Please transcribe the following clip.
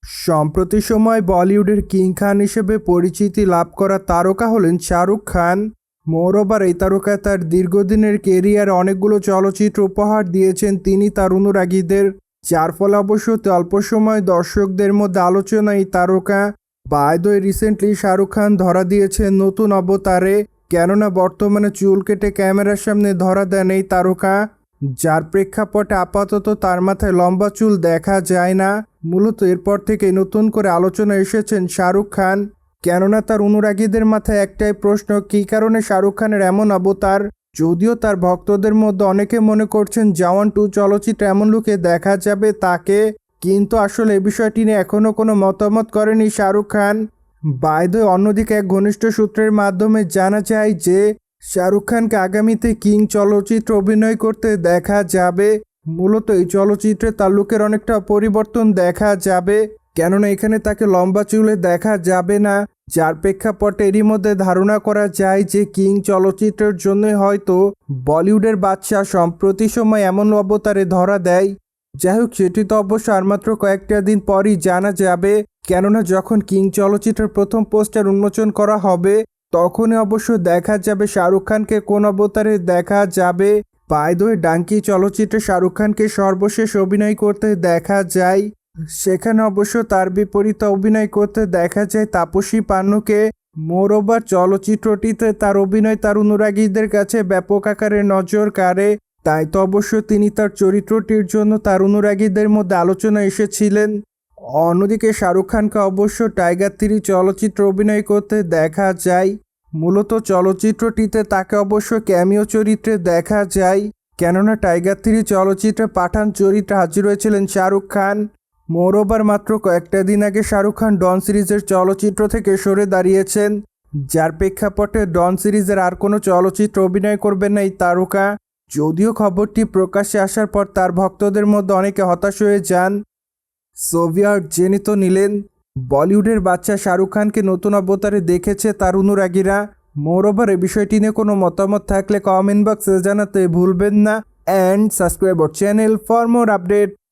সম্প্রতি সময় বলিউডের কিং খান হিসেবে পরিচিতি লাভ করা তারকা হলেন শাহরুখ খান। মোরওভার এই তারকা তার দীর্ঘদিনের কেরিয়ারে অনেকগুলো চলচ্চিত্র উপহার দিয়েছেন তিনি তার অনুরাগীদের, যার ফলে অবশ্য অল্প সময় দর্শকদের মধ্যে আলোচনা এই তারকা। By the way, recently Shahrukh Khan ধরা দিয়েছেন নতুন অবতারে, কেননা বর্তমানে চুল কেটে ক্যামেরার সামনে ধরা দেন এই তারকা, যার প্রেক্ষাপটে আপাতত তার মাথায় লম্বা চুল দেখা যায় না। মূলত এরপর থেকে নতুন করে আলোচনা এসেছেন শাহরুখ খান, কেননা তার অনুরাগীদের মাথায় একটাই প্রশ্ন, কী কারণে শাহরুখ খানের এমন অবতার। যদিও তার ভক্তদের মধ্যে অনেকে মনে করছেন জওয়ান 2 চলচ্চিত্রে এমন লুকে দেখা যাবে তাকে, কিন্তু আসলে এই বিষয়টি নিয়ে এখনও কোনো মতামত করেনি Shahrukh Khan. By the way, অন্যদিকে এক ঘনিষ্ঠ সূত্রের মাধ্যমে জানা যায় যে শাহরুখ খানকে আগামীতে কিং চলচ্চিত্রে অভিনয় করতে দেখা যাবে। মূলত এই চলচ্চিত্রে তার লুকের অনেকটা পরিবর্তন দেখা যাবে, কেননা এখানে তাকে লম্বা চুলে দেখা যাবে না, যার প্রেক্ষাপটে এরই মধ্যে ধারণা করা যায় যে কিং চলচ্চিত্রের জন্য হয়তো বলিউডের বাদশাহ সম্প্রতি সময় এমন অবতারে ধরা দেয়। যাই হোক, সেটি তো অবশ্য আর মাত্র কয়েকটা দিন পরই জানা যাবে, কেননা যখন কিং চলচ্চিত্রের প্রথম পোস্টার উন্মোচন করা হবে তখনই অবশ্য দেখা যাবে শাহরুখ খানকে কোন অবতারে দেখা যাবে। বাই দ্য ওয়ে, ডাঙ্কি চলচ্চিত্রে শাহরুখ খানকে সর্বশেষ অভিনয় করতে দেখা যায়, সেখানে অবশ্য তার বিপরীতে অভিনয় করতে দেখা যায় তাপসী পান্নুকে। মোরওভার চলচ্চিত্রটিতে তার অভিনয় তার অনুরাগীদের কাছে ব্যাপক আকারে নজর কাড়ে, তাই তো অবশ্য তিনি তার চরিত্রটির জন্য তার অনুরাগীদের মধ্যে আলোচনা এসেছিলেন। অন্যদিকে শাহরুখ খানকে অবশ্য টাইগার 3 চলচ্চিত্রে অভিনয় করতে দেখা যায়। মূলত চলচ্চিত্রটিতে তাকে অবশ্য ক্যামিও চরিত্রে দেখা যায়, কেননা টাইগার 3 চলচ্চিত্রে পাঠান চরিত্রে হাজির হয়েছিলেন শাহরুখ খান। মোরওভার মাত্র কয়েকটা দিন আগে শাহরুখ খান ডন সিরিজের চলচ্চিত্র থেকে সরে দাঁড়িয়েছেন, যার প্রেক্ষাপটে ডন সিরিজের আর কোনো চলচ্চিত্র অভিনয় করবেন না এই তারকা। যদিও খবরটি প্রকাশ্যে আসার পর তার ভক্তদের মধ্যে অনেকে হতাশ হয়ে যান। সোভিয়েত জেনে তো নিলেন, বলিউডের বাদশা শাহরুখ খানকে নতুন অবতারে দেখেছে তার অনুরাগীরা। মোরওভার এই বিষয়টি নিয়ে কোনো মতামত থাকলে কমেন্ট বক্সে জানাতে ভুলবেন না, and subscribe our channel for more update.